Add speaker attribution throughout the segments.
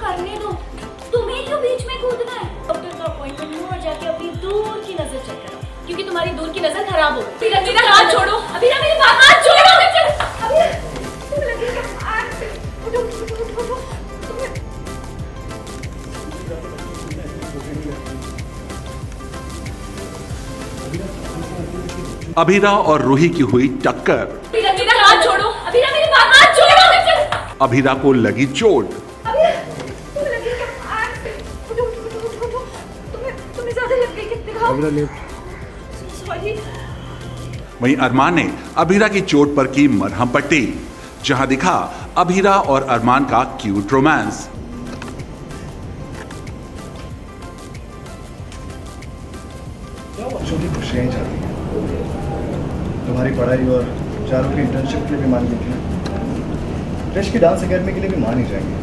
Speaker 1: करने दो, तुम्हें क्यों बीच में कूदना है? डॉक्टर का अपॉइंटमेंट लो और जाके अपनी दूर की नजर चेक करो, क्योंकि तुम्हारी दूर की नजर खराब हो गई। मेरा हाथ छोड़ो, अभी ना मेरी बात, हाथ छोड़ो।
Speaker 2: अभीरा और रूही की हुई टक्कर।
Speaker 1: मेरा हाथ छोड़ो, अभी ना मेरी बात, हाथ छोड़ो।
Speaker 2: अभीरा को लगी चोट।
Speaker 1: तुम्हें ज्यादा लग गई कितने? सॉरी।
Speaker 2: वहीं अरमान ने अभीरा की चोट पर की मरहम पट्टी, जहां दिखा अभीरा और अरमान का क्यूट रोमांस।
Speaker 3: बच्चों की खुशियाँ ही चाहती हैं। तुम्हारी पढ़ाई और चारों की इंटर्नशिप के लिए भी मान ली थी। क्रश की डांस एकेडमी के लिए भी मान ही जाएंगे।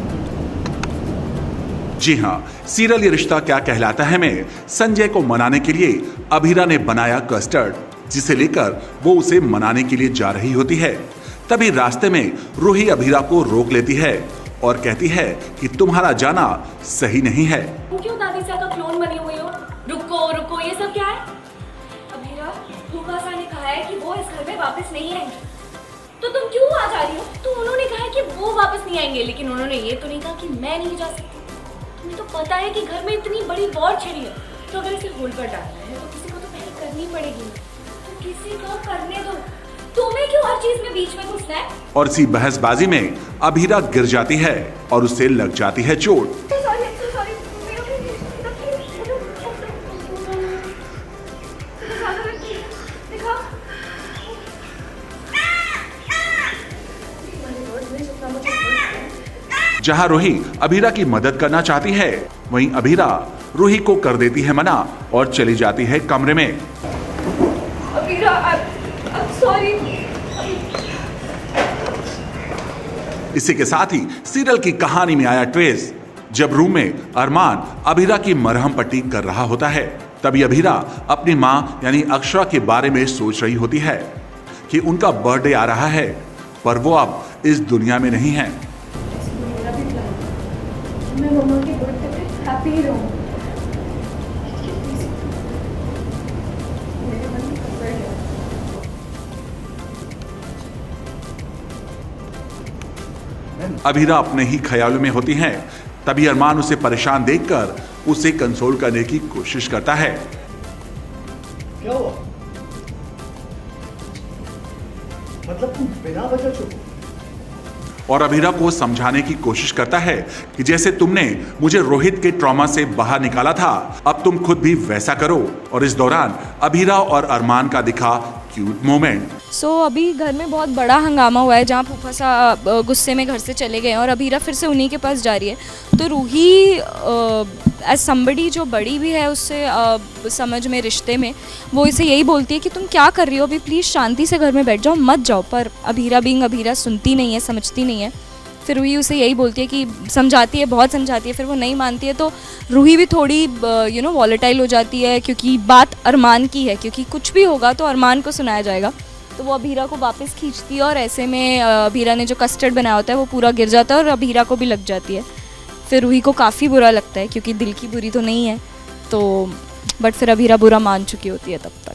Speaker 2: जी हाँ, सीरियल ये रिश्ता क्या कहलाता है में संजय को मनाने के लिए अभीरा ने बनाया कस्टर्ड, जिसे लेकर वो उसे मनाने के लिए जा रही होती है। तभी रास्ते में रूही अभीरा को रोक लेती है और कहती है कि तुम्हारा जाना सही नहीं है।
Speaker 1: क्यों दादी सा का क्लोन बनी हुई हो? रुको रुको, ये सब क्या है? अभीरा, फूफा सा ने कहा है कि वो इस घर में वापस नहीं आएंगे, तो तुम क्यों आ जा रही हो? तो उन्होंने कहा है कि वो वापस नहीं आएंगे, लेकिन उन्होंने ये तो नहीं कहा कि मैं नहीं जा सकती। तुम्हें तो पता है कि घर में इतनी बड़ी वॉर छिड़ी है, तो अगर इसे होल्ड पर डालना है तो किसी को तो पहले करनी पड़ेगी। तो किसी को करने दो, तुम्हें क्यों हर चीज में बीच में घुसना है?
Speaker 2: और इसी बहसबाजी में अभीरा गिर जाती है और उसे लग जाती है चोट। जहां रूही अभीरा की मदद करना चाहती है, वहीं अभीरा रूही को कर देती है मना और चली जाती है कमरे में।
Speaker 1: अभीरा, सॉरी।
Speaker 2: इसी के साथ ही सीरियल की कहानी में आया ट्विस्ट, जब रूम में अरमान अभीरा की मरहम पट्टी कर रहा होता है। तभी अभीरा अपनी माँ यानी अक्षरा के बारे में सोच रही होती है कि उनका बर्थडे आ रहा है, पर वो अब इस दुनिया में नहीं है।
Speaker 1: मैं मम्मा के बर्थडे पे हैप्पी रहूं।
Speaker 2: अभीरा अपने ही ख्यालों में होती हैं। तभी अरमान उसे परेशान देखकर उसे कंसोल करने की कोशिश करता है।
Speaker 3: क्या हुआ? मतलब तुम बिना वजह चुप हो?
Speaker 2: और अभीरा को समझाने की कोशिश करता है कि जैसे तुमने मुझे रोहित के ट्रॉमा से बाहर निकाला था, अब तुम खुद भी वैसा करो। और इस दौरान अभीरा और अरमान का दिखा क्यूट मोमेंट।
Speaker 4: अभी घर में बहुत बड़ा हंगामा हुआ है, जहाँ फूफा सा गुस्से में घर से चले गए हैं और अभीरा फिर से उन्हीं के पास जा रही है। तो रूही एज समबडी जो बड़ी भी है उससे समझ में, रिश्ते में, वो इसे यही बोलती है कि तुम क्या कर रही हो, अभी प्लीज़ शांति से घर में बैठ जाओ, मत जाओ। पर अभीरा बीइंग अभीरा सुनती नहीं है, समझती नहीं है। फिर रूही उसे यही बोलती है कि समझाती है, बहुत समझाती है, फिर वो नहीं मानती है। तो रूही भी थोड़ी वॉलेटाइल हो जाती है, क्योंकि बात अरमान की है, क्योंकि कुछ भी होगा तो अरमान को सुनाया जाएगा। तो वो अभीरा को वापस खींचती है और ऐसे में अभीरा ने जो कस्टर्ड बनाया होता है वो पूरा गिर जाता है और अभीरा को भी लग जाती है। फिर रूही को काफ़ी बुरा लगता है, क्योंकि दिल की बुरी तो नहीं है, तो बट फिर अभीरा बुरा मान चुकी होती है तब तक।